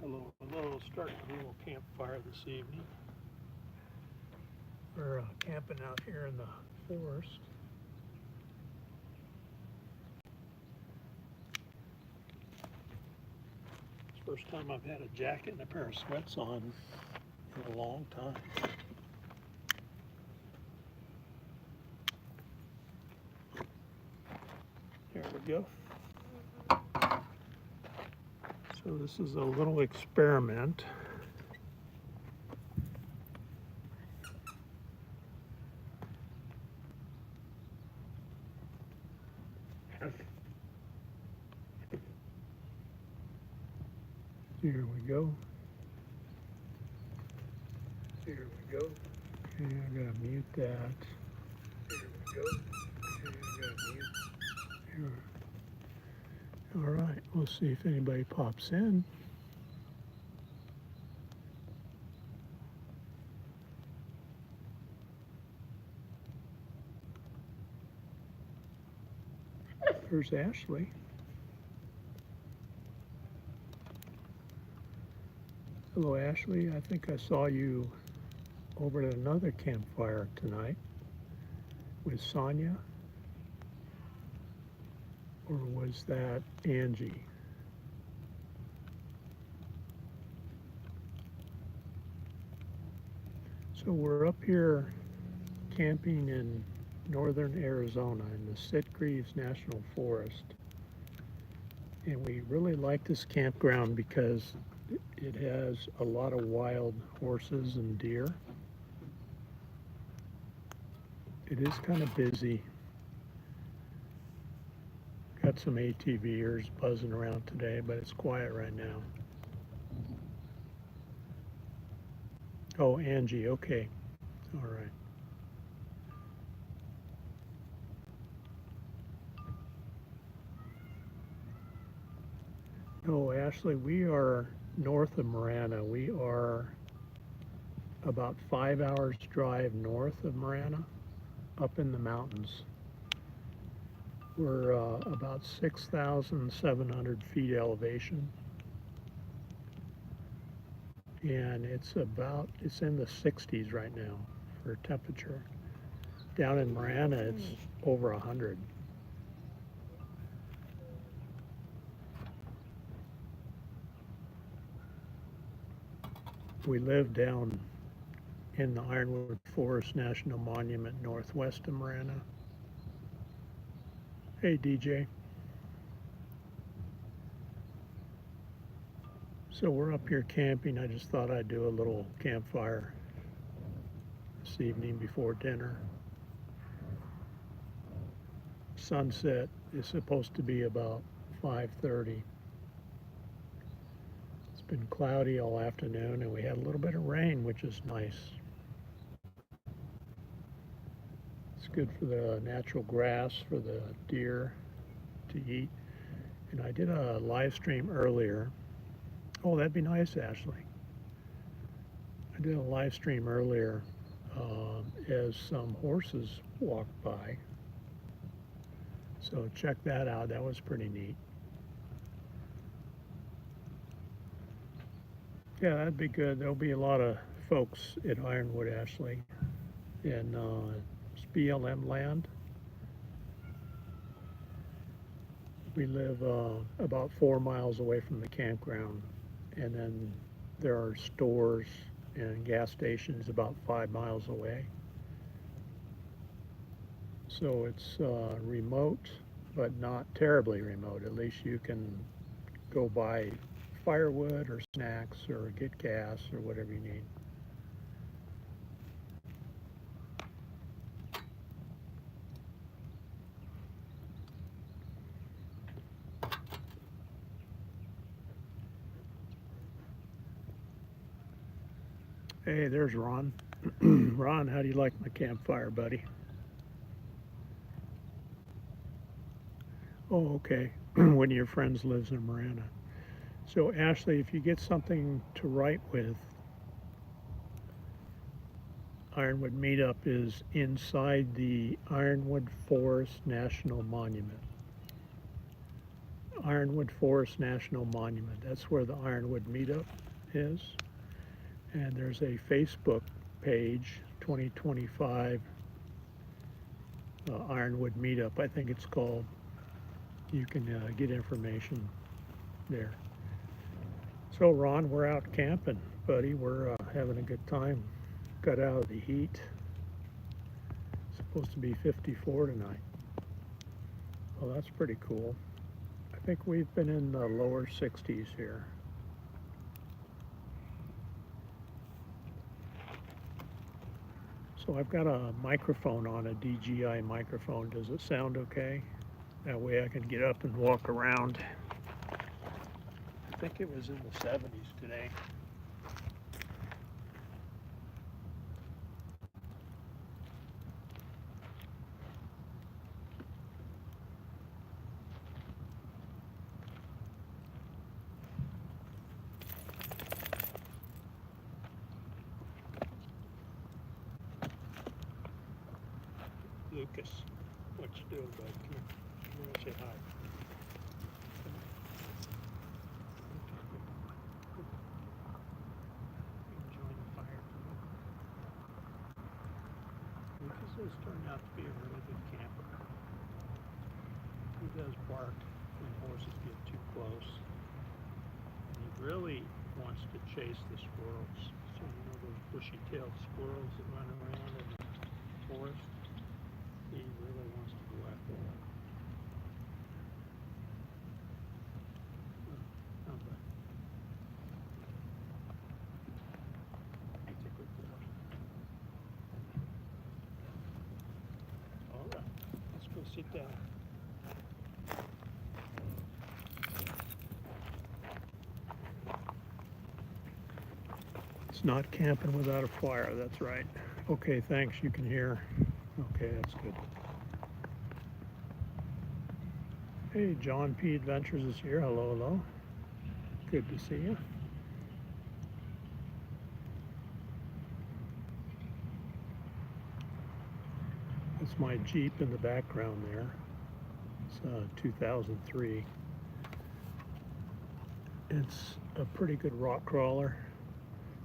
Hello, hello. Starting a little campfire this evening. We're camping out here in the forest. It's the first time I've had a jacket and a pair of sweats on in a long time. There we go. So this is a little experiment. Here we go. Here we go. Okay, I gotta mute that. Here we go. Okay, I gotta mute. Here. All right, we'll see if anybody pops in. There's Ashley. Hello, Ashley. I think I saw you over at another campfire tonight with Sonia. Or was that Angie? So we're up here camping in northern Arizona in the Sitgreaves National Forest. And we really like this campground because it has a lot of wild horses and deer. It is kind of busy. Got some ATVers buzzing around today, but it's quiet right now. Oh, Angie, okay. All right. No, Ashley, we are north of Marana. We are about 5 hours drive north of Marana, up in the mountains. We're about 6,700 feet elevation. And it's in the 60s right now for temperature. Down in Marana, it's over 100. We live down in the Ironwood Forest National Monument northwest of Marana. Hey, DJ. So we're up here camping. I just thought I'd do a little campfire this evening before dinner. Sunset is supposed to be about 5:30. It's been cloudy all afternoon and we had a little bit of rain, which is nice. It's good for the natural grass for the deer to eat. And I did a live stream earlier. Oh, that'd be nice, Ashley. I did a live stream earlier as some horses walked by. So check that out. That was pretty neat. Yeah, that'd be good. There'll be a lot of folks at Ironwood, Ashley, in BLM land. We live about 4 miles away from the campground, and then there are stores and gas stations about 5 miles away. So it's remote, but not terribly remote. At least you can go buy firewood or snacks or get gas or whatever you need. Hey, there's Ron. Ron, how do you like my campfire, buddy? Oh, okay. One of your friends lives in Marana. So, Ashley, if you get something to write with, Ironwood Meetup is inside the Ironwood Forest National Monument. Ironwood Forest National Monument. That's where the Ironwood Meetup is. And there's a Facebook page, 2025 Ironwood Meetup, I think it's called. You can get information there. So Ron, we're out camping, buddy. We're having a good time. Got out of the heat. It's supposed to be 54 tonight. Well, that's pretty cool. I think we've been in the lower 60s here. So I've got a microphone on, a DJI microphone. Does it sound okay? That way I can get up and walk around. I think it was in the 70s today. Lucas, what you doing, bud? Come here. Come here and say hi. Enjoying the fire. Lucas has turned out to be a really good camper. He does bark when horses get too close. And he really wants to chase the squirrels. So you know those bushy-tailed squirrels that run around in the forest? He really wants to go after them. That's a good boy. All right, let's go sit down. It's not camping without a fire, that's right. Okay, thanks, you can hear. Okay, that's good. Hey, John P. Adventures is here. Hello, hello. Good to see you. That's my Jeep in the background there. It's 2003. It's a pretty good rock crawler.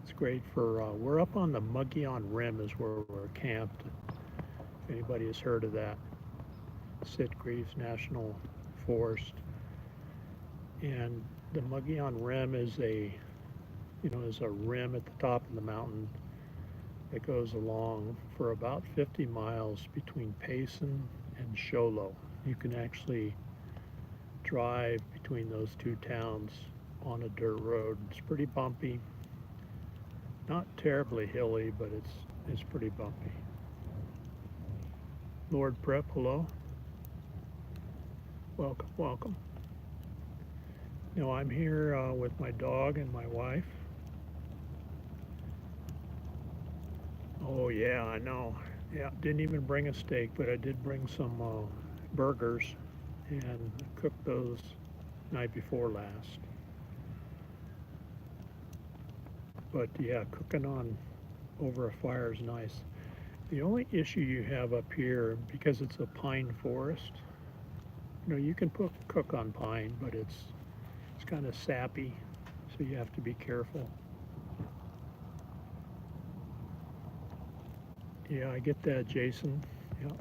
It's great for, we're up on the Mogollon Rim is where we're camped. If anybody has heard of that. Sitgreaves National Forest. And the Mogollon Rim is a rim at the top of the mountain that goes along for about 50 miles between Payson and Show Low. You can actually drive between those two towns on a dirt road. It's pretty bumpy. Not terribly hilly, but it's pretty bumpy. Lord Prep, hello. Welcome, welcome. Now I'm here with my dog and my wife. Oh yeah, I know. Yeah, didn't even bring a steak, but I did bring some burgers and cooked those night before last. But yeah, cooking on over a fire is nice. The only issue you have up here, because it's a pine forest, you can cook on pine, but it's kind of sappy, so you have to be careful. Yeah, I get that, Jason. Yeah.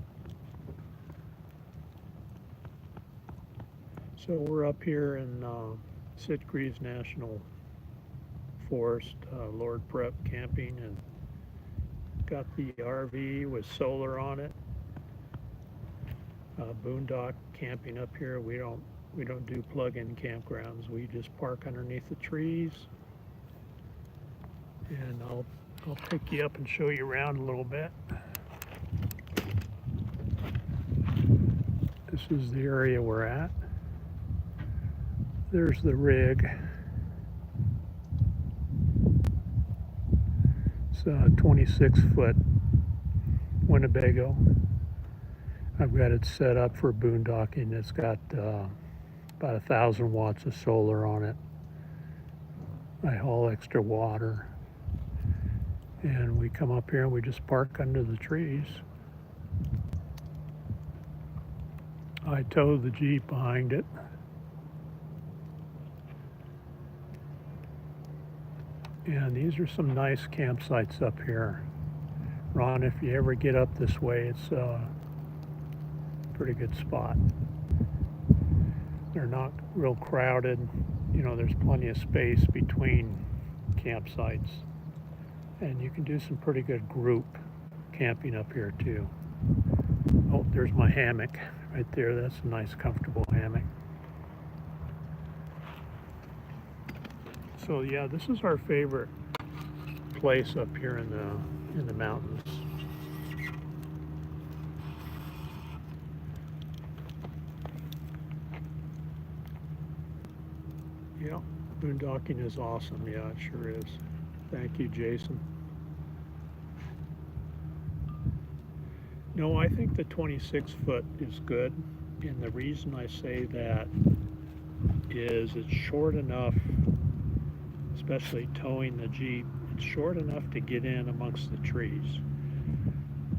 So we're up here in Sitgreaves National Forest, Lord Prep camping, and got the RV with solar on it. Boondock camping up here. We don't do plug-in campgrounds. We just park underneath the trees, and I'll pick you up and show you around a little bit. This is the area we're at. There's the rig. It's a 26-foot Winnebago. I've got it set up for boondocking. It's got about 1,000 watts of solar on it. I haul extra water. And we come up here and we just park under the trees. I tow the Jeep behind it. And these are some nice campsites up here. Ron, if you ever get up this way, it's a pretty good spot. They're not real crowded. You know, there's plenty of space between campsites. And you can do some pretty good group camping up here too. Oh, there's my hammock right there. That's a nice, comfortable hammock. So yeah, this is our favorite place up here in the mountains. Yeah, boondocking is awesome. Yeah, it sure is. Thank you, Jason. No, I think the 26 foot is good. And the reason I say that is it's short enough, especially towing the Jeep, it's short enough to get in amongst the trees.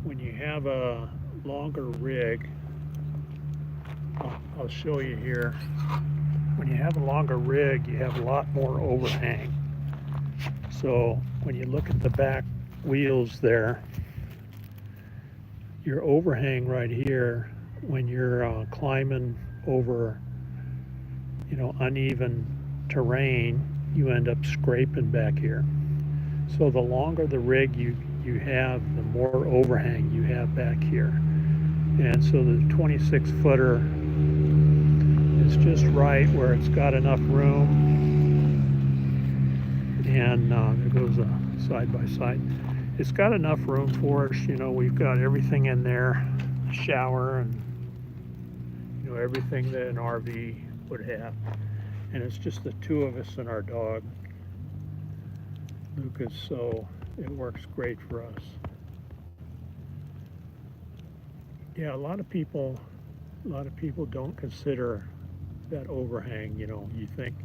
When you have a longer rig, I'll show you here. When you have a longer rig, you have a lot more overhang. So when you look at the back wheels there, your overhang right here, when you're climbing over, you know, uneven terrain, you end up scraping back here. So the longer the rig you have, the more overhang you have back here. And so the 26 footer is just right where it's got enough room. And there goes a side by side. It's got enough room for us. You know, we've got everything in there, shower and, you know, everything that an RV would have. And it's just the two of us and our dog, Lucas, so it works great for us. Yeah, a lot of people don't consider that overhang. You know, you think,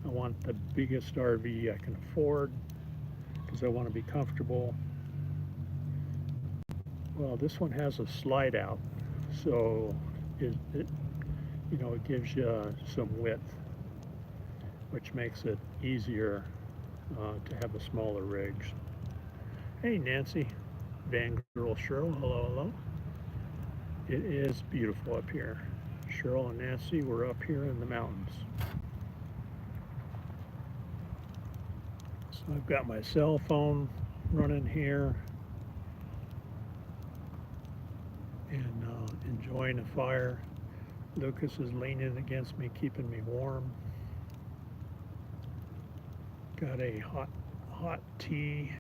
I want the biggest RV I can afford because I want to be comfortable. Well, this one has a slide out, so it you know, it gives you some width, which makes it easier to have a smaller rigs. Hey, Nancy, Van Girl Cheryl, hello, hello. It is beautiful up here. Cheryl and Nancy, we're up here in the mountains. So I've got my cell phone running here and enjoying a fire. Lucas is leaning against me, keeping me warm. Got a hot tea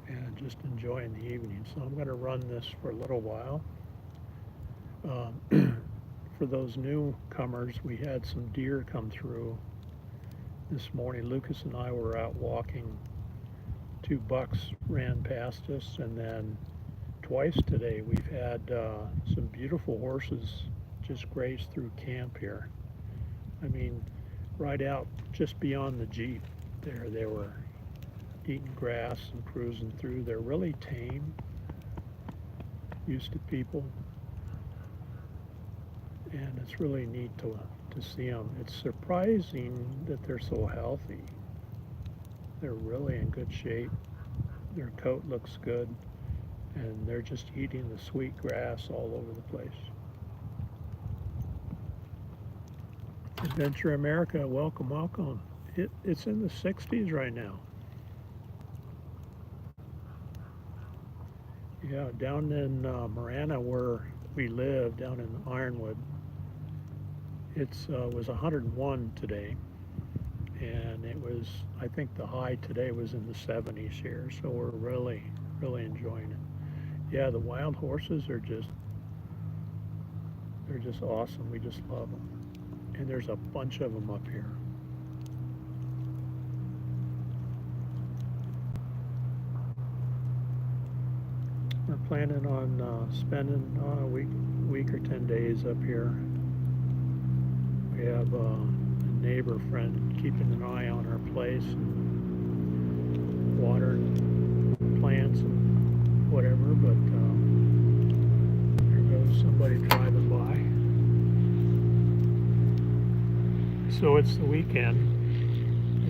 and just enjoying the evening. So I'm going to run this for a little while. For those newcomers, we had some deer come through this morning. Lucas and I were out walking. 2 bucks ran past us, and then twice today we've had some beautiful horses just graze through camp here. I mean, right out just beyond the Jeep there, they were eating grass and cruising through. They're really tame, used to people, and it's really neat to see them. It's surprising that they're so healthy. They're really in good shape. Their coat looks good, and they're just eating the sweet grass all over the place. Adventure America, welcome, welcome. It's in the 60s right now. Yeah, down in Marana where we live, down in Ironwood, it was 101 today, and it was, I think the high today was in the 70s here, so we're really enjoying it. Yeah, the wild horses are they're just awesome. We just love them. And there's a bunch of them up here. We're planning on spending a week or 10 days up here. We have a neighbor friend keeping an eye on our place, and watering plants and whatever, but there goes somebody driving by. So it's the weekend,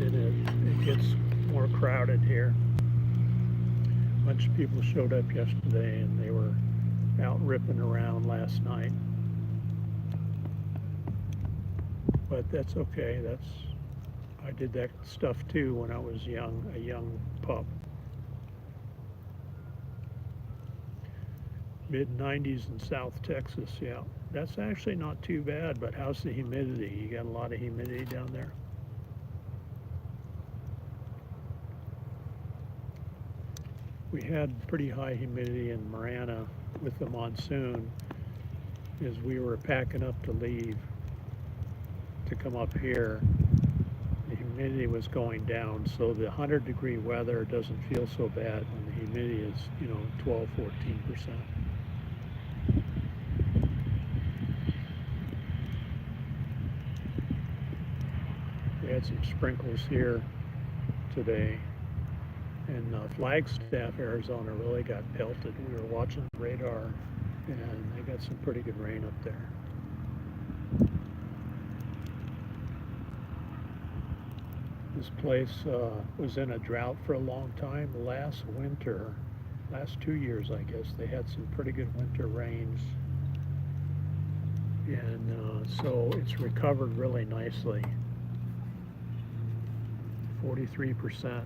and it gets more crowded here. A bunch of people showed up yesterday and they were out ripping around last night. But that's okay. I did that stuff too when I was a young pup. Mid-90s in South Texas, yeah. That's actually not too bad, but how's the humidity? You got a lot of humidity down there? We had pretty high humidity in Marana with the monsoon as we were packing up to leave to come up here. The humidity was going down, so the 100-degree weather doesn't feel so bad when the humidity is, 12, 14%. We had some sprinkles here today, and Flagstaff, Arizona really got pelted. We were watching the radar, and they got some pretty good rain up there. This place was in a drought for a long time. Last 2 years, I guess, they had some pretty good winter rains. And so it's recovered really nicely. 43%.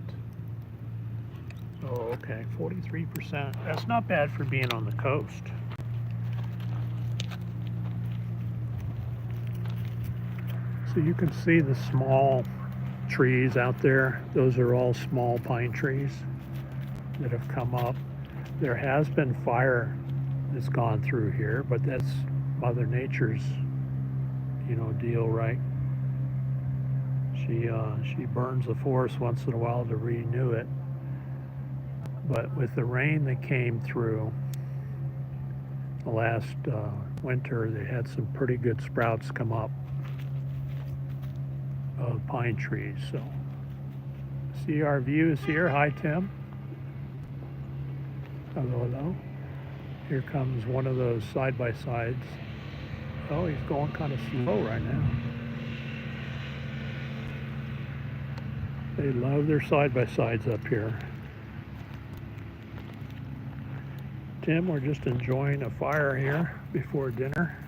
Oh, okay, 43%. That's not bad for being on the coast. So you can see the small trees out there. Those are all small pine trees that have come up. There has been fire that's gone through here, but that's Mother Nature's, deal, right? She burns the forest once in a while to renew it. But with the rain that came through the last winter, they had some pretty good sprouts come up of pine trees. So see our views here. Hi, Tim. Hello, hello. Here comes one of those side-by-sides. Oh, he's going kind of slow right now. They love their side-by-sides up here. Tim, we're just enjoying a fire here before dinner.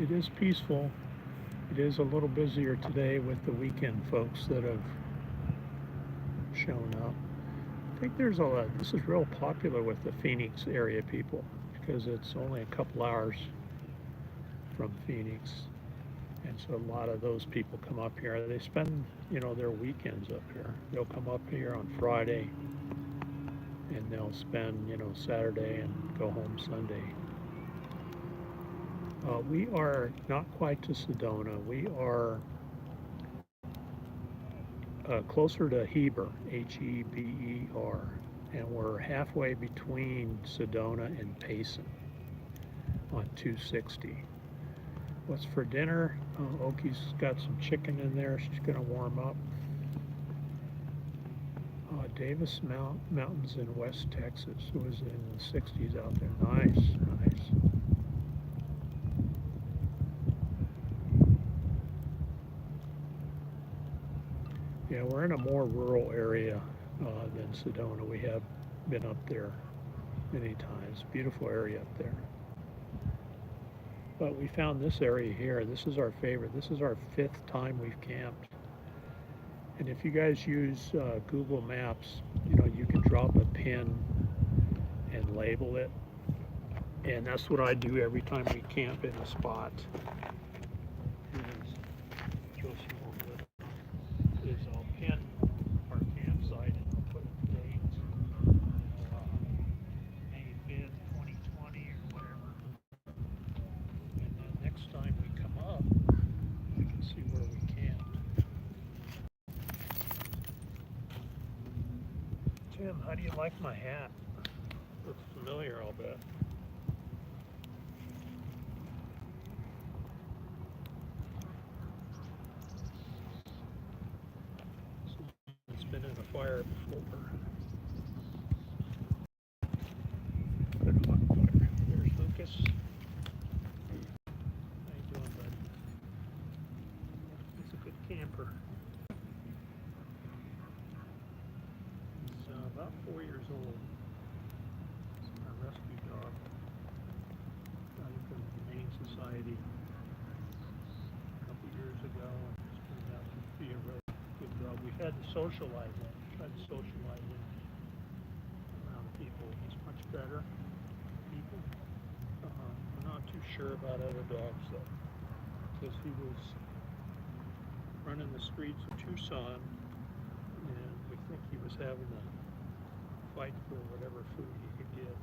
It is peaceful. It is a little busier today with the weekend folks that have shown up. I think this is real popular with the Phoenix area people because it's only a couple hours from Phoenix. And so a lot of those people come up here. They spend, their weekends up here. They'll come up here on Friday and they'll spend, Saturday and go home Sunday. We are not quite to Sedona. We are closer to Heber, Heber, and we're halfway between Sedona and Payson on 260. What's for dinner? Oki's got some chicken in there. She's going to warm up. Davis Mountains in West Texas. It was in the 60s out there. Nice, nice. Yeah, we're in a more rural area than Sedona. We have been up there many times. Beautiful area up there. But we found this area here. This is our favorite. This is our 5th time we've camped. And if you guys use Google Maps, you can drop a pin and label it. And that's what I do every time we camp in a spot. I'll pin our campsite and I'll put a date, May 5th, 2020 or whatever. And then next time we come up, we can see where we camped. Tim, how do you like my hat? Looks familiar, I'll bet. fire before. Good luck, fire. There's Lucas. How you doing, bud? He's a good camper. He's about 4 years old. He's a rescue dog. Got him from the Humane Society a couple years ago, and it's turned out to be a really good dog. We've had to socialize him. Tried to socialize him around people. He's much better with people. We're not too sure about other dogs though, because he was running the streets of Tucson, and we think he was having a fight for whatever food he could get.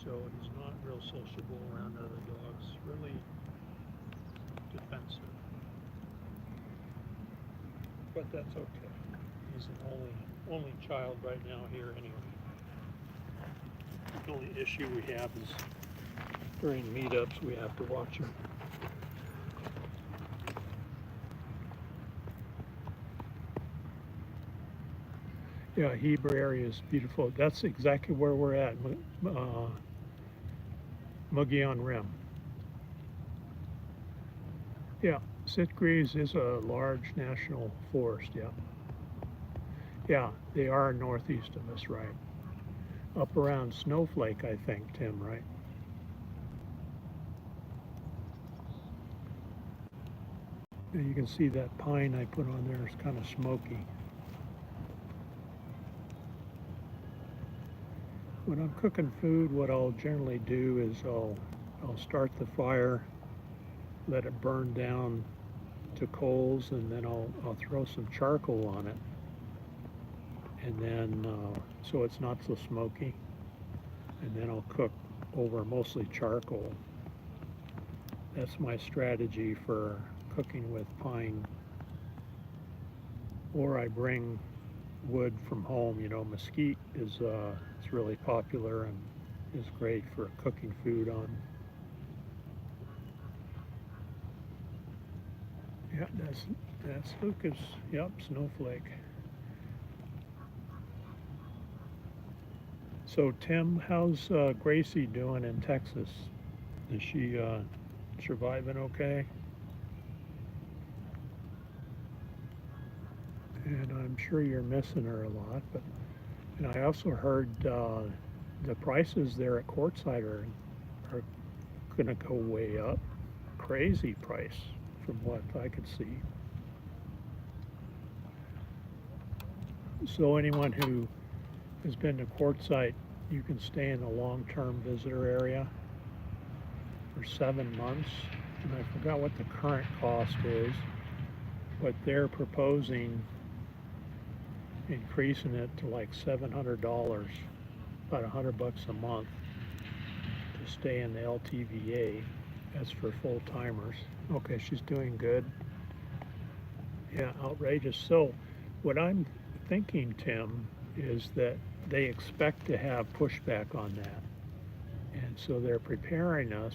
So he's not real sociable around other dogs, really defensive. But that's okay. He's an only child right now here anyway. The only issue we have is during meetups we have to watch him. Yeah, Heber area is beautiful. That's exactly where we're at, Mogollon Rim. Yeah, Sitgreaves is a large national forest, yeah. Yeah, they are northeast of us, right? Up around Snowflake, I think, Tim, right? And you can see that pine I put on there is kind of smoky. When I'm cooking food, what I'll generally do is I'll start the fire, let it burn down to coals, and then I'll throw some charcoal on it, and then so it's not so smoky, and then I'll cook over mostly charcoal. That's my strategy for cooking with pine. Or I bring wood from home. You know, mesquite is it's really popular and is great for cooking food on. Yeah, that's Lucas. Yep, Snowflake. So Tim, how's Gracie doing in Texas? Is she surviving okay? And I'm sure you're missing her a lot, but and I also heard the prices there at Quartzsite are going to go way up. Crazy price from what I could see. So anyone who has been to Quartzsite, you can stay in the long-term visitor area for 7 months. And I forgot what the current cost is, but they're proposing increasing it to like $700, about $100 a month to stay in the LTVA. That's for full-timers. Okay, she's doing good. Yeah, outrageous. So what I'm thinking, Tim, is that they expect to have pushback on that. And so they're preparing us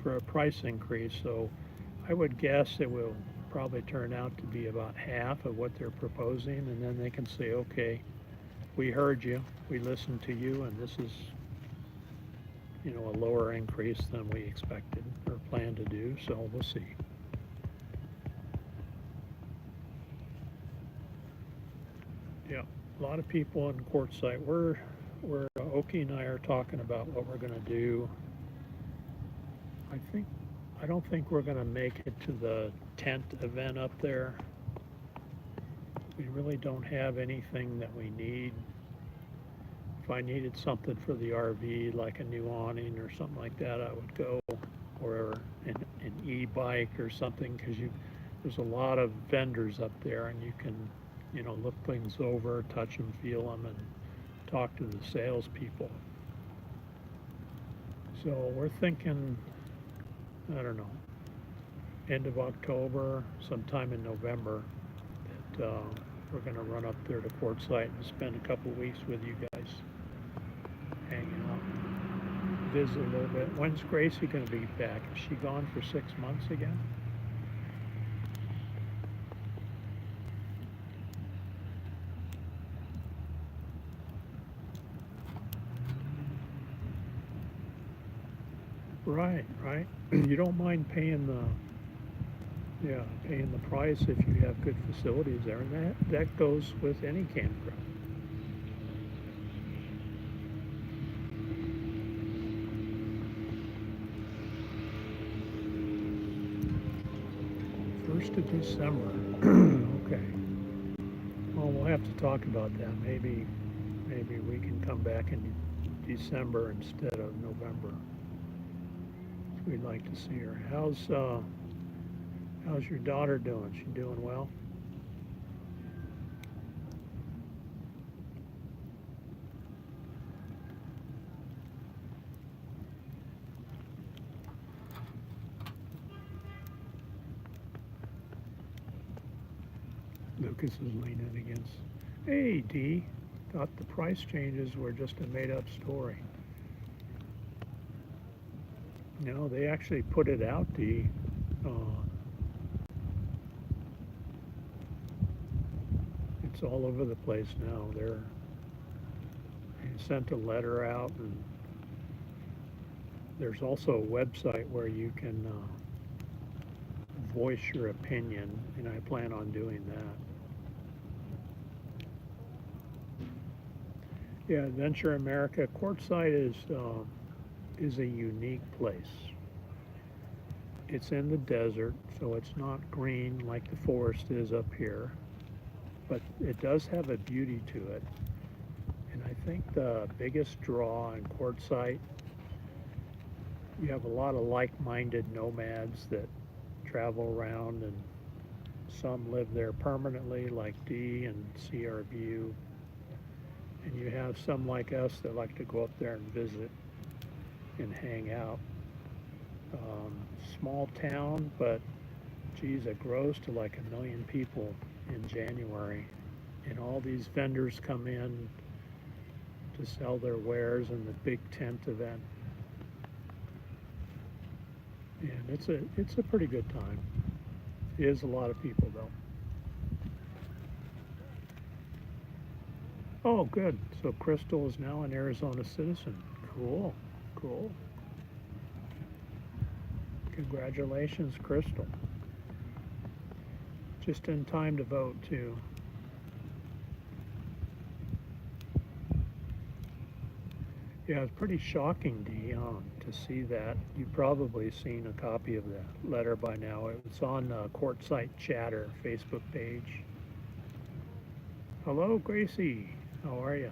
for a price increase. So I would guess it will probably turn out to be about half of what they're proposing, and then they can say, okay, we heard you, we listened to you, and this is, you know, a lower increase than we expected or planned to do, so we'll see. Yeah, a lot of people in Quartzsite, we're Oki and I are talking about what we're going to do. I don't think we're going to make it to the tent event up there. We really don't have anything that we need. If I needed something for the RV, like a new awning or something like that, I would go, or an e-bike or something, because there's a lot of vendors up there, and you can, you know, look things over, touch them, feel them, and talk to the salespeople. So we're thinking, I don't know, end of October, sometime in November, that we're going to run up there to Quartzsite and spend a couple weeks with you guys, hanging out, visit a little bit. When's Gracie going to be back? Is she gone for 6 months again? Right, right. You don't mind paying paying the price if you have good facilities there, and that goes with any campground. First of December. Okay. Well, we'll have to talk about that. Maybe we can come back in December instead of November. We'd like to see her. How's your daughter doing? She doing well? Lucas is leaning against. Hey, Dee. Thought the price changes were just a made-up story. No, they actually put it out, Dee. Uh, it's all over the place now. They sent a letter out, and there's also a website where you can voice your opinion, and I plan on doing that. Yeah, Adventure America. Quartzsite is a unique place. It's in the desert, so it's not green like the forest is up here, but it does have a beauty to it. And I think the biggest draw in Quartzsite, you have a lot of like-minded nomads that travel around, and some live there permanently, like Dee and see our view. And you have some like us that like to go up there and visit and hang out. Small town, but geez, it grows to like 1 million people in January. And all these vendors come in to sell their wares in the big tent event. And it's a pretty good time. It is a lot of people though. Oh, good. So Crystal is now an Arizona citizen. Cool, cool. Congratulations, Crystal. Just in time to vote, too. Yeah, it's pretty shocking, Dee, to see that. You've probably seen a copy of that letter by now. It's on Quartzsite Chatter Facebook page. Hello, Gracie. How are you?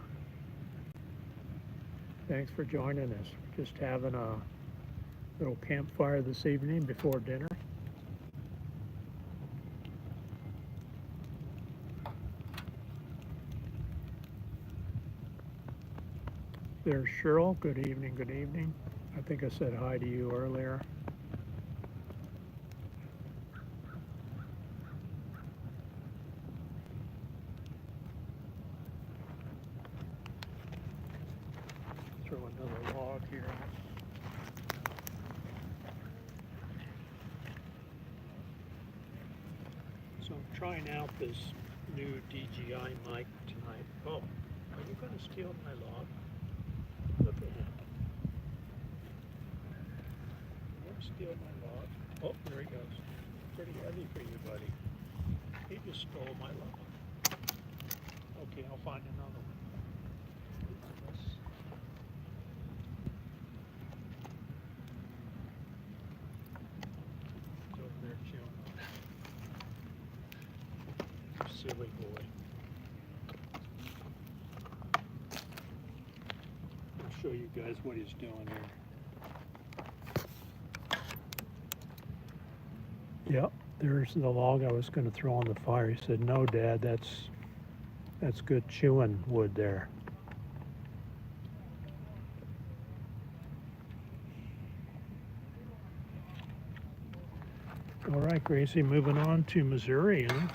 Thanks for joining us. We're just having a little campfire this evening before dinner. There's Cheryl. Good evening, good evening. I think I said hi to you earlier. Throw another log here. So I'm trying out this new DJI mic tonight. Oh, are you going to steal my log? Look at him. You want to steal my log? Oh, there he goes. Pretty heavy for you, buddy. He just stole my log. Okay, I'll find another one. It's over there chilling. Silly boy. I'll show you guys what he's doing here. Yep, there's the log I was going to throw on the fire. He said, "No, Dad, that's good chewing wood there." All right, Gracie, moving on to Missouri. Huh?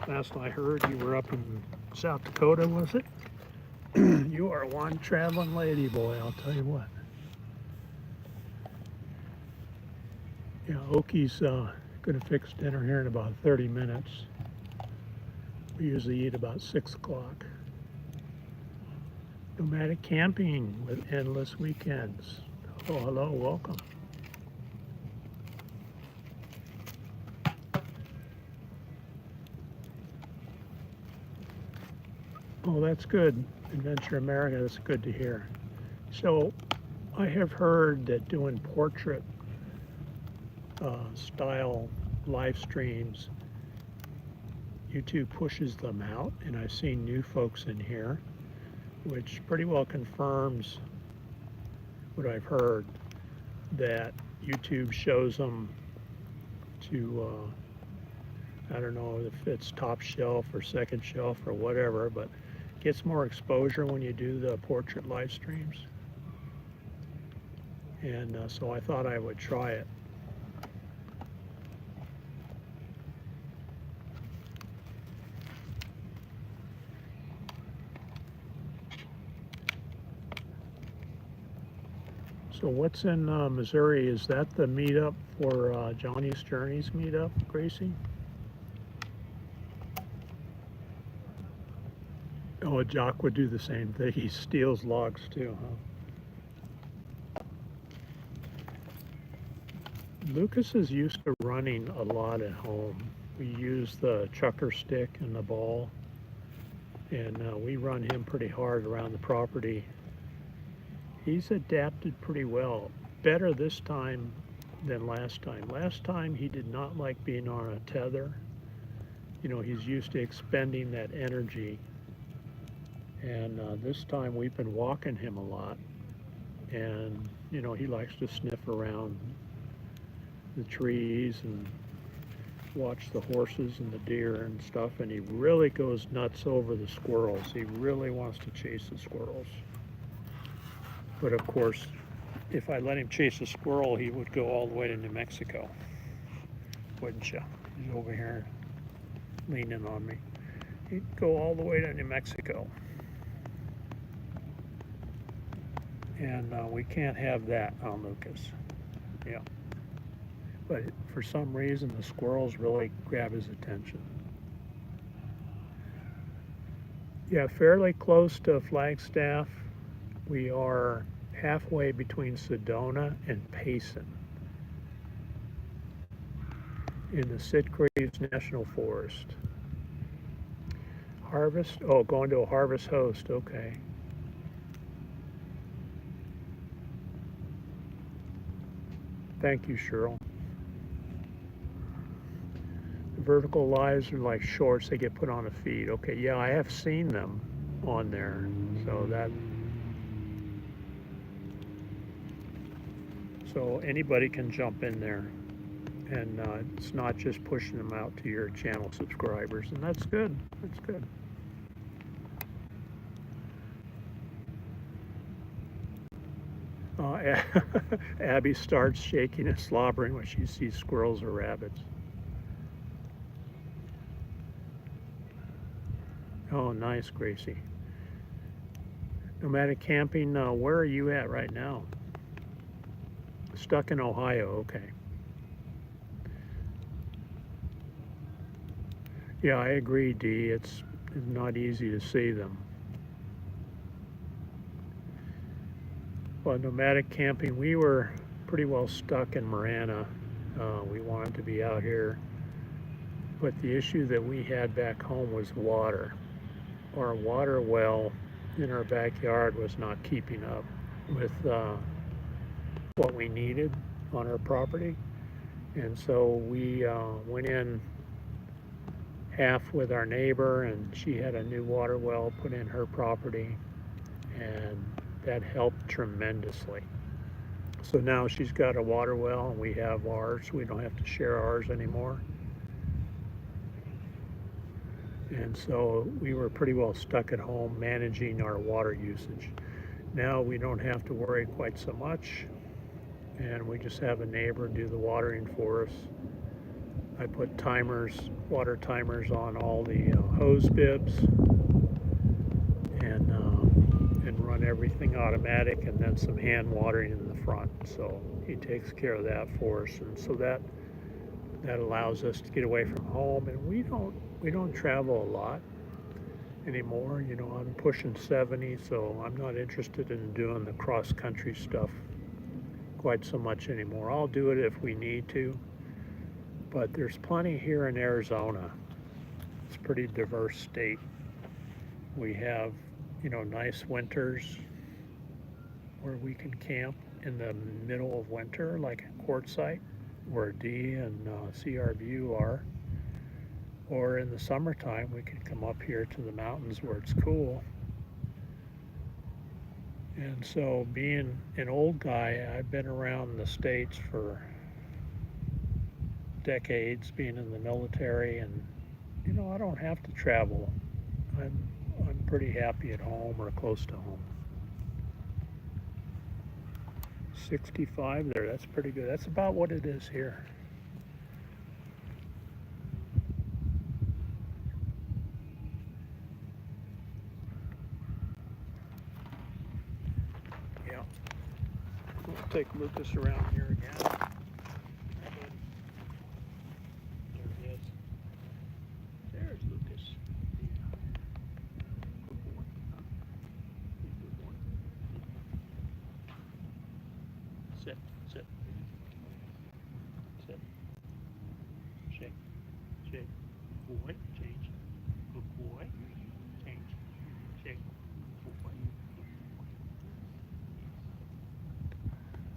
Last I heard, you were up in South Dakota, was it? You are one traveling lady boy, I'll tell you what. Yeah, Oki's going to fix dinner here in about 30 minutes. We usually eat about 6 o'clock. Nomadic camping with endless weekends. Oh, hello, welcome. Oh, that's good. Adventure America, that's good to hear. So, I have heard that doing portrait style live streams, YouTube pushes them out, and I've seen new folks in here, which pretty well confirms what I've heard, that YouTube shows them to, I don't know if it's top shelf or second shelf or whatever, but gets more exposure when you do the portrait live streams. And so I thought I would try it. So what's in Missouri? Is that the meetup for Johnny's Journeys meetup, Gracie? Oh, Jock would do the same thing. He steals logs too, huh? Lucas is used to running a lot at home. We use the chucker stick and the ball, and we run him pretty hard around the property. He's adapted pretty well. Better this time than last time. Last time he did not like being on a tether. You know, he's used to expending that energy. And this time we've been walking him a lot. And, you know, he likes to sniff around the trees and watch the horses and the deer and stuff. And he really goes nuts over the squirrels. He really wants to chase the squirrels. But of course, if I let him chase a squirrel, he would go all the way to New Mexico. Wouldn't you? He's over here leaning on me. He'd go all the way to New Mexico. And we can't have that on Lucas. Yeah. But for some reason, the squirrels really grab his attention. Yeah, fairly close to Flagstaff. We are halfway between Sedona and Payson in the Sitgreaves National Forest. Harvest? Oh, going to a Harvest Host, okay. Thank you, Cheryl. The vertical lives are like shorts, they get put on a feed. Okay, yeah, I have seen them on there. So anybody can jump in there, and it's not just pushing them out to your channel subscribers, and that's good. That's good. Abby starts shaking and slobbering when she sees squirrels or rabbits. Oh, nice, Gracie. Nomadic camping, where are you at right now? Stuck in Ohio, okay. Yeah, I agree, Dee. It's not easy to see them. Well, nomadic camping, we were pretty well stuck in Marana. We wanted to be out here, but the issue that we had back home was water. Our water well in our backyard was not keeping up with what we needed on our property, and so we went in half with our neighbor, and she had a new water well put in her property, and that helped tremendously. So now she's got a water well and we have ours. We don't have to share ours anymore. And so we were pretty well stuck at home managing our water usage. Now we don't have to worry quite so much, and we just have a neighbor do the watering for us. I put timers, water timers on all the hose bibs, and run everything automatic, and then some hand watering in the front. So he takes care of that for us, and so that allows us to get away from home. And we don't travel a lot anymore. You know, I'm pushing 70, so I'm not interested in doing the cross country stuff quite so much anymore. I'll do it if we need to, but there's plenty here in Arizona. It's a pretty diverse state. We have, nice winters where we can camp in the middle of winter, like at Quartzsite, where Dee and CRView are. Or in the summertime, we can come up here to the mountains where it's cool. And so, being an old guy, I've been around the States for decades, being in the military, and I don't have to travel. I'm pretty happy at home or close to home. 65 there, that's pretty good. That's about what it is here. Yeah. We'll take Lucas around here again. There he is. There's Lucas. Good boy. Good boy. Sit, sit, sit. Shake, shake. Boy, change. Good boy. Change. Shake. Boy.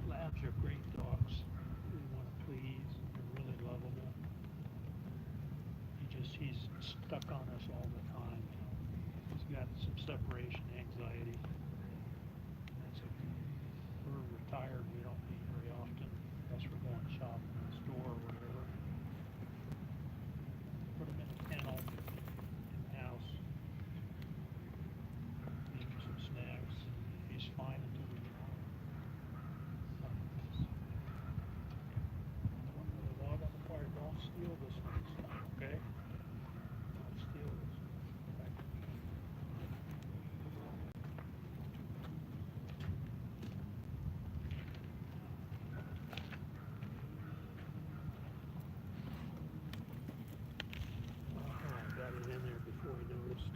Labs are great dogs. We want to please. They're really lovable. He's stuck on us all the time. He's got some separation anxiety. That's okay. We're retired. We don't meet very often unless we're going shopping in the store or whatever. Put him in a kennel in the house. Give him some snacks. He's fine until we get home. The log on the fire, don't steal this one, okay? Don't steal this one. Got it in there before we noticed.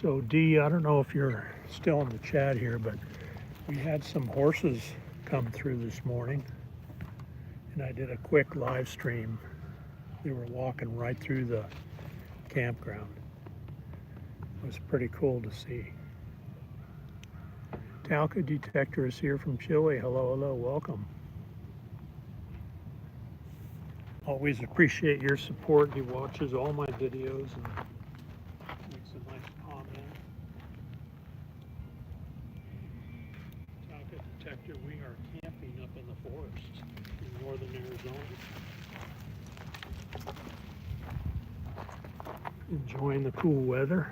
So Dee, I don't know if you're still in the chat here, but we had some horses come through this morning, and I did a quick live stream. They were walking right through the campground. It was pretty cool to see. Talca Detector is here from Chile. Hello, hello, welcome. Always appreciate your support. He watches all my videos and makes a nice comment. Talca Detector, we are camping up in the forest in northern Arizona. Enjoying the cool weather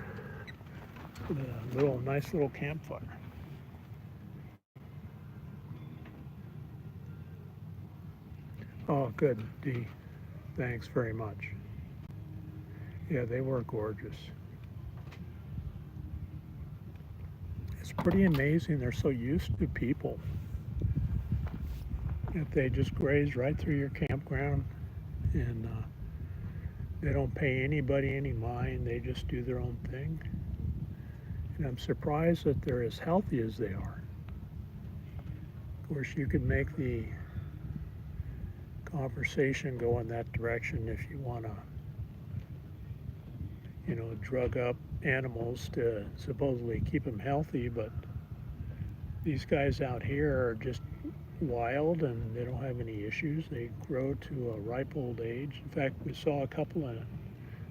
with a nice little campfire. Oh, good, Dee. Thanks very much. Yeah, they were gorgeous. It's pretty amazing. They're so used to people. If they just graze right through your campground, and they don't pay anybody any mind. They just do their own thing. And I'm surprised that they're as healthy as they are. Of course, you could make the conversation go in that direction if you want to, drug up animals to supposedly keep them healthy, but these guys out here are just wild and they don't have any issues. They grow to a ripe old age. In fact, we saw a couple of,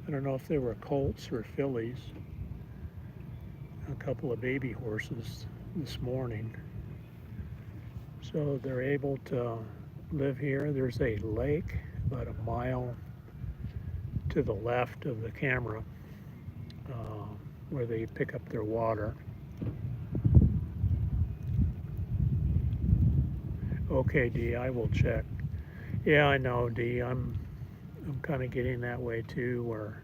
I don't know if they were colts or fillies, a couple of baby horses this morning. So they're able to live here. There's a lake about a mile to the left of the camera where they pick up their water. Okay, Dee, I will check. Yeah, I know, Dee. I'm kind of getting that way too, where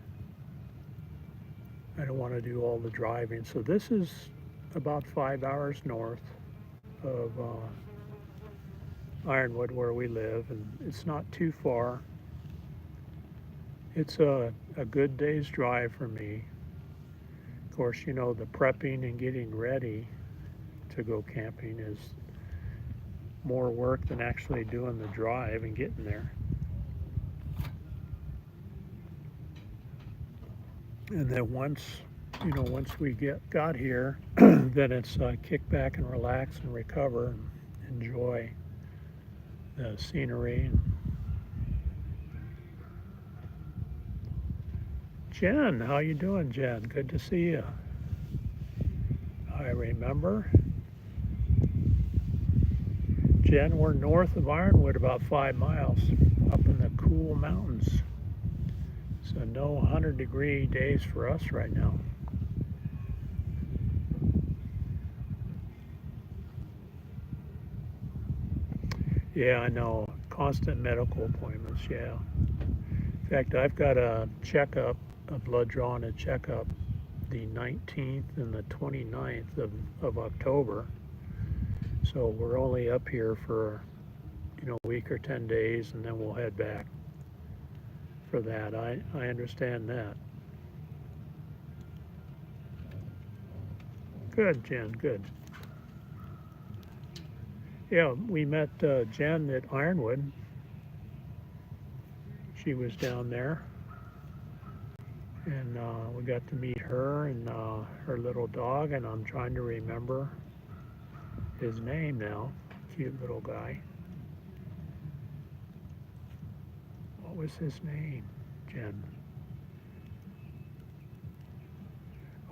I don't want to do all the driving. So this is about 5 hours north of Ironwood, where we live, and it's not too far. It's a good day's drive for me. Of course, you know, the prepping and getting ready to go camping is more work than actually doing the drive and getting there. And then once we got here, then it's kick back and relax and recover and enjoy the scenery. Jen, how you doing, Jen? Good to see you. I remember. Jen, we're north of Ironwood about 5 miles up in the cool mountains. So no 100-degree days for us right now. Yeah, I know. Constant medical appointments, yeah. In fact, I've got a checkup, a blood draw and a checkup the 19th and the 29th of October. So we're only up here for, a week or 10 days, and then we'll head back for that. I understand that. Good, Jen, good. Yeah, we met Jen at Ironwood. She was down there, and we got to meet her and her little dog, and I'm trying to remember his name now. Cute little guy. What was his name, Jen?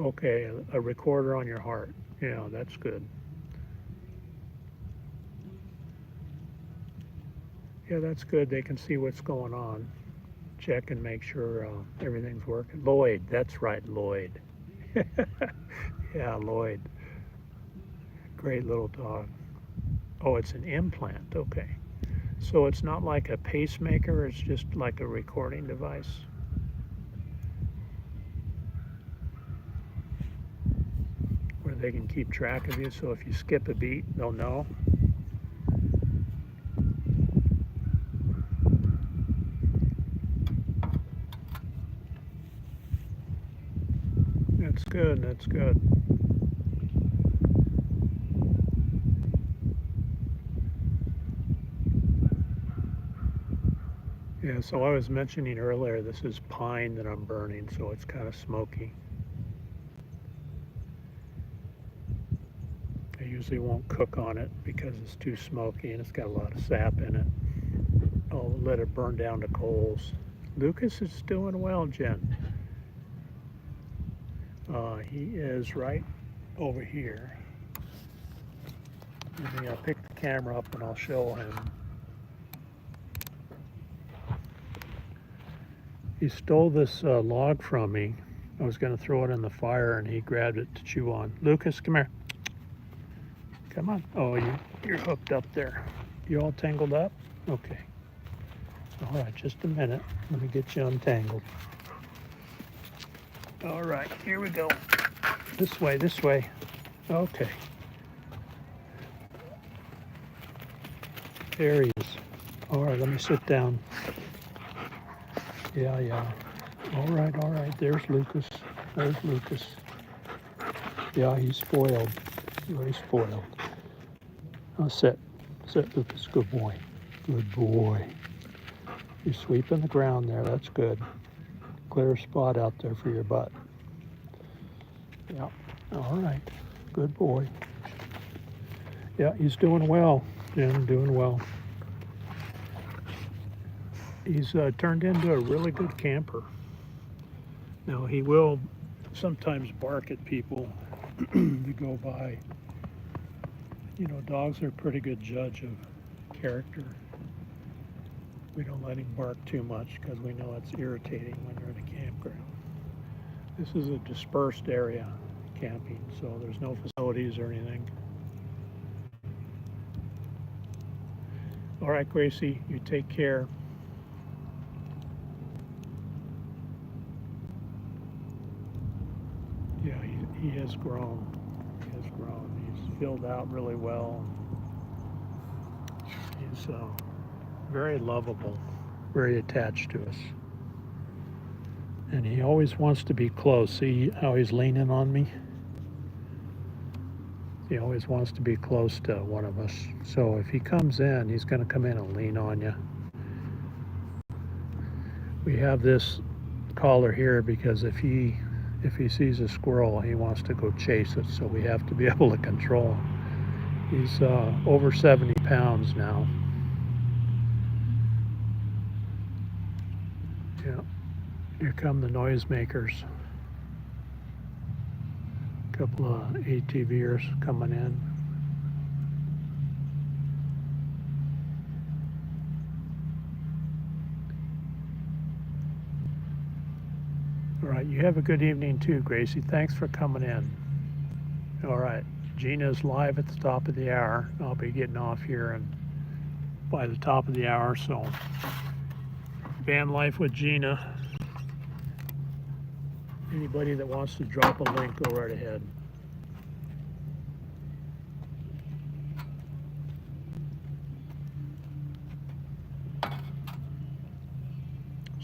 Okay, a recorder on your heart. Yeah, that's good. Yeah, that's good. They can see what's going on. Check and make sure everything's working. Lloyd, that's right, Lloyd. Yeah, Lloyd. Great little dog. Oh, it's an implant. Okay. So it's not like a pacemaker, it's just like a recording device. Where they can keep track of you, so if you skip a beat, they'll know. That's good, that's good. Yeah, so I was mentioning earlier, this is pine that I'm burning, so it's kind of smoky. I usually won't cook on it because it's too smoky and it's got a lot of sap in it. I'll let it burn down to coals. Lucas is doing well, Jen. He is right over here. Maybe I'll pick the camera up and I'll show him. He stole this log from me. I was going to throw it in the fire and he grabbed it to chew on. Lucas, come here. Come on. Oh, you're hooked up there. You all tangled up? Okay. All right, just a minute. Let me get you untangled. All right, here we go. This way, this way. Okay. There he is. All right, let me sit down. Yeah. All right. There's Lucas. Yeah, he's spoiled. Very spoiled. Now sit, Lucas. Good boy. You're sweeping the ground there. That's good. Clear spot out there for your butt. Yeah. All right. Good boy. Yeah, he's doing well. Jim, doing well. He's turned into a really good camper. Now, he will sometimes bark at people that go by. Dogs are a pretty good judge of character. We don't let him bark too much because we know it's irritating when you're in a campground. This is a dispersed area camping, so there's no facilities or anything. All right, Gracie, you take care. Yeah, he has grown. He's filled out really well. He's very lovable, very attached to us. And he always wants to be close. See how he's leaning on me? He always wants to be close to one of us. So if he comes in, he's going to come in and lean on you. We have this collar here because if he sees a squirrel, he wants to go chase it. So we have to be able to control him. He's over 70 pounds now. Yeah. Here come the noisemakers. A couple of ATVers coming in. All right, you have a good evening too, Gracie. Thanks for coming in. All right, Gina's live at the top of the hour. I'll be getting off here and by the top of the hour, so Van Life with Gina. Anybody that wants to drop a link, go right ahead.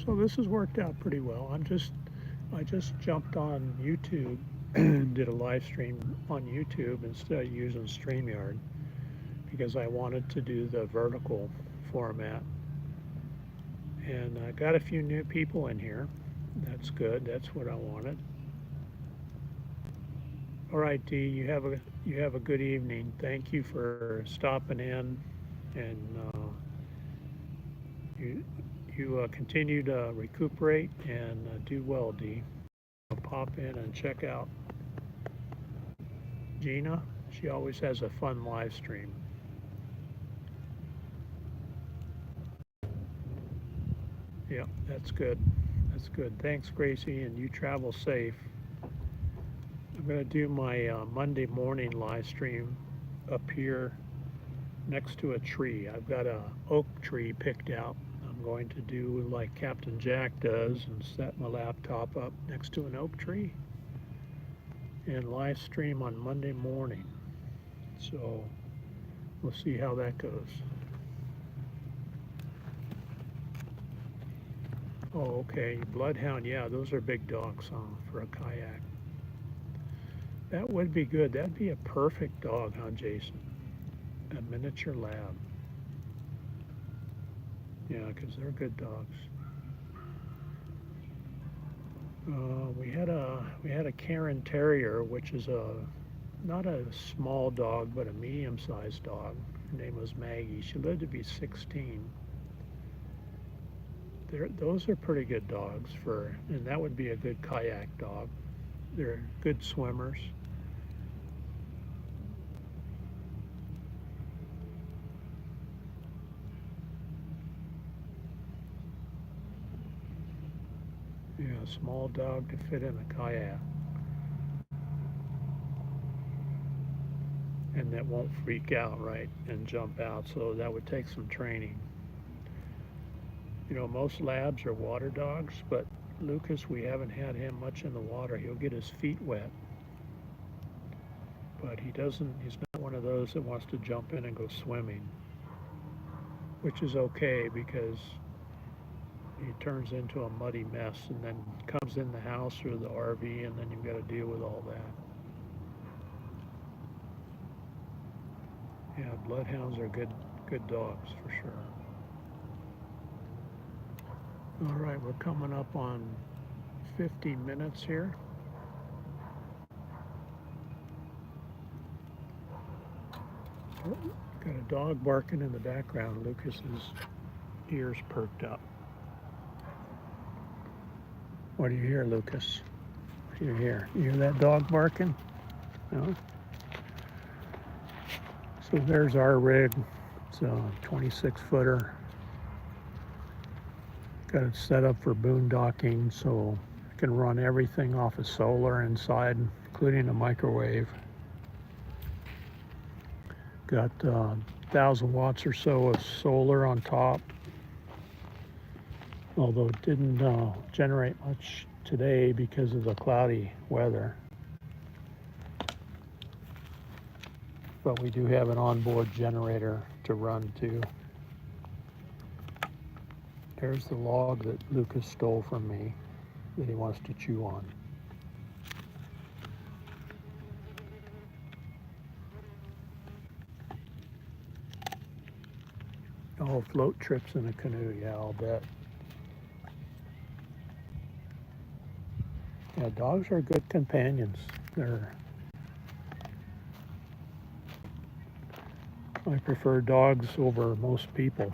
So this has worked out pretty well. I just jumped on YouTube and did a live stream on YouTube instead of using StreamYard because I wanted to do the vertical format. And I got a few new people in here. That's good. That's what I wanted. All right, Dee, you have a good evening. Thank you for stopping in, and you continue to recuperate and do well, Dee. I'll pop in and check out Gina. She always has a fun live stream. Yeah, that's good. That's good. Thanks, Gracie, and you travel safe. I'm going to do my Monday morning live stream up here next to a tree. I've got a oak tree picked out. I'm going to do like Captain Jack does and set my laptop up next to an oak tree and live stream on Monday morning. So we'll see how that goes. Oh, okay. Bloodhound, yeah, those are big dogs for a kayak. That would be good. That'd be a perfect dog, huh, Jason? A miniature lab. Yeah, because they're good dogs. We had a Cairn Terrier, which is not a small dog, but a medium-sized dog. Her name was Maggie. She lived to be 16. Those are pretty good dogs and that would be a good kayak dog. They're good swimmers. Yeah, a small dog to fit in a kayak. And that won't freak out, right, and jump out, so that would take some training. You know, most labs are water dogs, but Lucas, we haven't had him much in the water. He'll get his feet wet, but he's not one of those that wants to jump in and go swimming, which is okay because he turns into a muddy mess and then comes in the house or the RV and then you've got to deal with all that. Yeah, bloodhounds are good dogs for sure. All right, we're coming up on 50 minutes here. Oh, got a dog barking in the background. Lucas's ears perked up. What do you hear, Lucas? What do you hear? You hear that dog barking? No? So there's our rig. It's a 26-footer. Got it set up for boondocking, so I can run everything off of solar inside, including a microwave. Got 1,000 watts or so of solar on top, although it didn't generate much today because of the cloudy weather. But we do have an onboard generator to run too. There's the log that Lucas stole from me. that he wants to chew on. Oh, float trips in a canoe, yeah, I'll bet. Yeah, dogs are good companions. I prefer dogs over most people.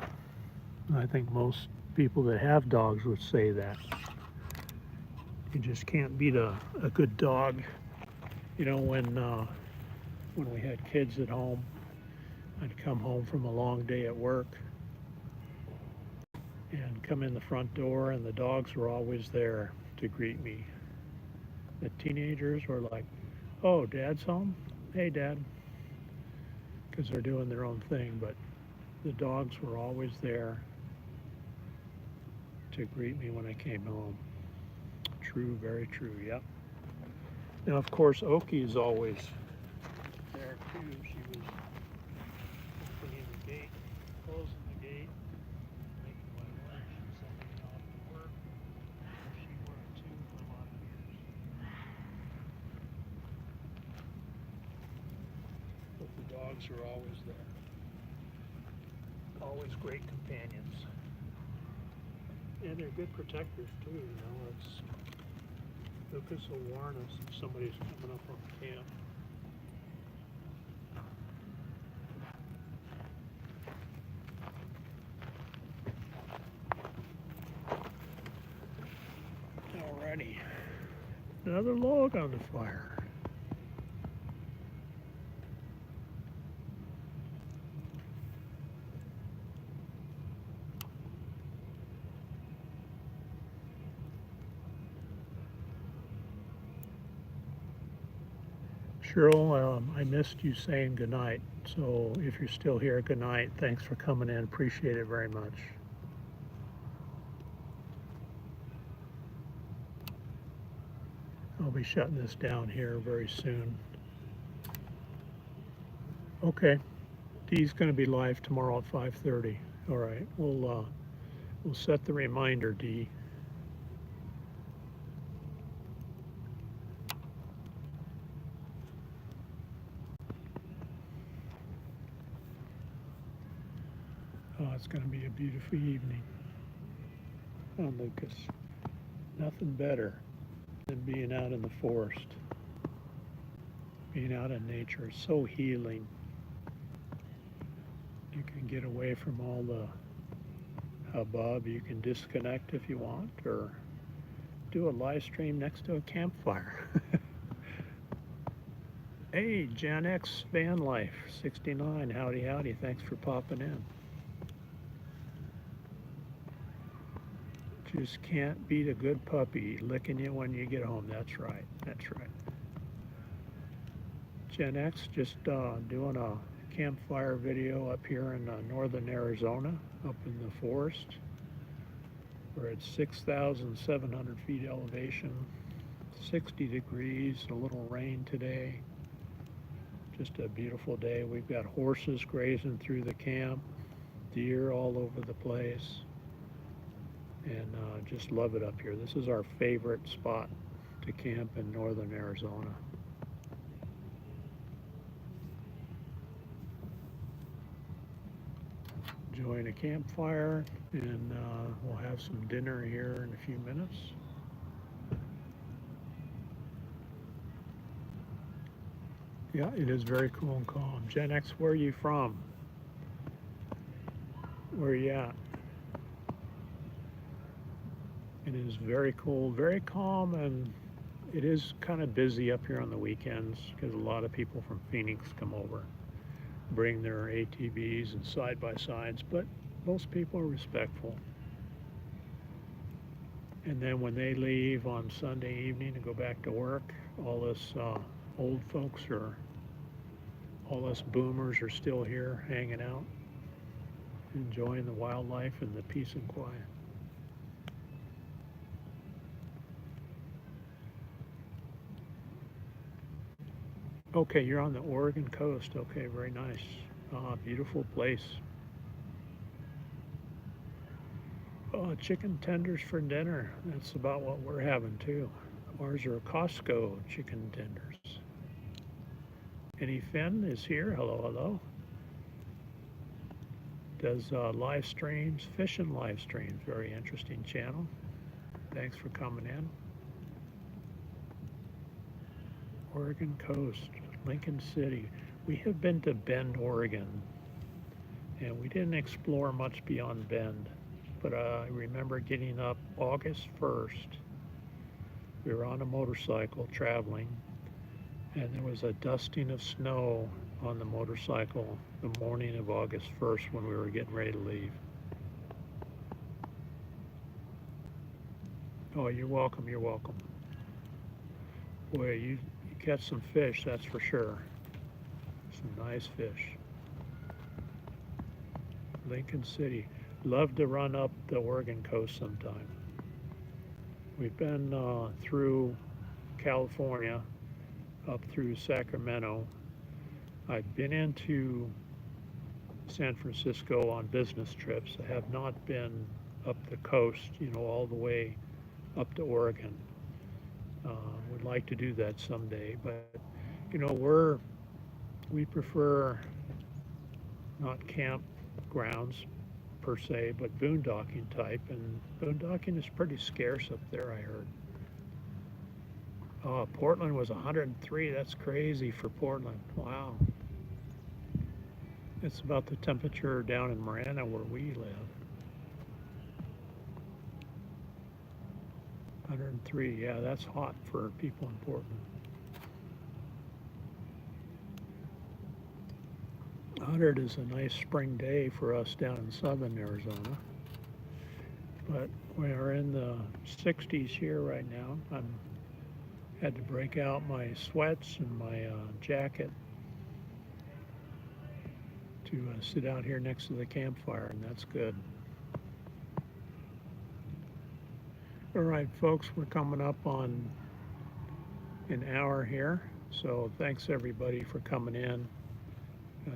I think most people that have dogs would say that. You just can't beat a good dog. You know, when we had kids at home, I'd come home from a long day at work and come in the front door, and the dogs were always there to greet me. The teenagers were like, "Oh, Dad's home? Hey, Dad," because they're doing their own thing, but the dogs were always there to greet me when I came home. True, very true, yep. Now, of course, Oki is always there too. She was opening the gate, closing the gate, making my lunch, and sending me off to work. She worked too for a lot of years. But the dogs are always there. Always great companions. And they're good protectors too, you know. Lucas will warn us if somebody's coming up on camp. Alrighty. Another log on the fire. Cheryl, I missed you saying goodnight. So if you're still here, good night. Thanks for coming in. Appreciate it very much. I'll be shutting this down here very soon. Okay. Dee's going to be live tomorrow at 5:30. All right. We'll set the reminder, Dee. Oh, it's going to be a beautiful evening. Oh, Lucas. Nothing better than being out in the forest. Being out in nature is so healing. You can get away from all the hubbub. You can disconnect if you want, or do a live stream next to a campfire. Hey, Gen X Van Life 69. Howdy, howdy. Thanks for popping in. Just can't beat a good puppy licking you when you get home. That's right. That's right. Gen X just doing a campfire video up here in northern Arizona, up in the forest. We're at 6,700 feet elevation, 60 degrees, a little rain today. Just a beautiful day. We've got horses grazing through the camp, deer all over the place, and just love it up here. This is our favorite spot to camp in northern Arizona. Enjoying a campfire, and we'll have some dinner here in a few minutes. Yeah, it is very cool and calm. Gen X, where are you from? Where are you at? It is very cool, very calm, and it is kind of busy up here on the weekends because a lot of people from Phoenix come over, bring their ATVs and side-by-sides, but most people are respectful. And then when they leave on Sunday evening to go back to work, all us old folks all us boomers are still here hanging out, enjoying the wildlife and the peace and quiet. Okay, you're on the Oregon coast. Okay, very nice. Beautiful place. Oh, chicken tenders for dinner. That's about what we're having too. Ours are Costco chicken tenders. Annie Finn is here. Hello, hello. Does live streams, fishing live streams. Very interesting channel. Thanks for coming in. Oregon coast, Lincoln City. We have been to Bend, Oregon, and we didn't explore much beyond Bend. But I remember getting up August 1st. We were on a motorcycle traveling, and there was a dusting of snow on the motorcycle the morning of August 1st when we were getting ready to leave. Oh, you're welcome, you're welcome. Boy, you catch some fish, that's for sure. Some nice fish. Lincoln City. Love to run up the Oregon coast sometime. We've been through California, up through Sacramento. I've been into San Francisco on business trips. I have not been up the coast, all the way up to Oregon. Would like to do that someday, but we prefer not campgrounds per se, but boondocking type, and boondocking is pretty scarce up there, I heard. Portland was 103. That's crazy for Portland. Wow. It's about the temperature down in Marana where we live. 103. Yeah, that's hot for people in Portland. 100 is a nice spring day for us down in southern Arizona. But we are in the 60s here right now. I had to break out my sweats and my jacket to sit out here next to the campfire, and that's good. All right, folks, we're coming up on an hour here, so thanks everybody for coming in.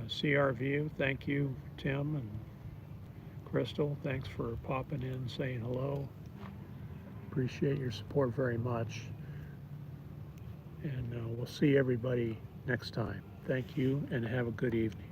CR View, thank you, Tim and Crystal. Thanks for popping in, saying hello. Appreciate your support very much. And we'll see everybody next time. Thank you, and have a good evening.